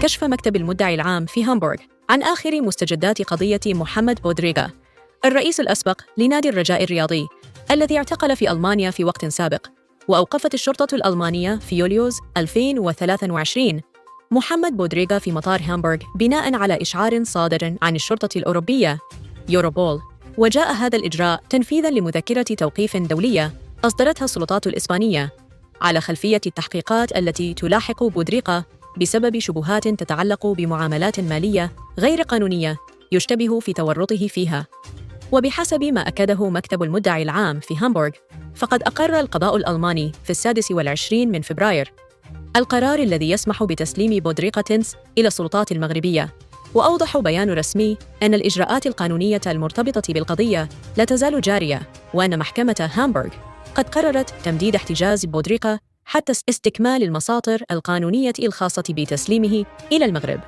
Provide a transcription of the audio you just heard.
كشف مكتب المدعي العام في هامبورغ عن آخر مستجدات قضية محمد بودريغا، الرئيس الأسبق لنادي الرجاء الرياضي الذي اعتقل في ألمانيا في وقت سابق. وأوقفت الشرطة الألمانية في يوليوز 2023 محمد بودريغا في مطار هامبورغ بناء على إشعار صادر عن الشرطة الأوروبية يوروبول. وجاء هذا الإجراء تنفيذاً لمذكرة توقيف دولية أصدرتها السلطات الإسبانية على خلفية التحقيقات التي تلاحق بودريغا بسبب شبهات تتعلق بمعاملات مالية غير قانونية يشتبه في تورطه فيها. وبحسب ما أكده مكتب المدعي العام في هامبورغ، فقد أقر القضاء الألماني في 26 من فبراير القرار الذي يسمح بتسليم بودريغا إلى السلطات المغربية. وأوضح بيان رسمي أن الإجراءات القانونية المرتبطة بالقضية لا تزال جارية، وأن محكمة هامبورغ قد قررت تمديد احتجاز بودريغا حتى استكمال المساطر القانونية الخاصة بتسليمه إلى المغرب.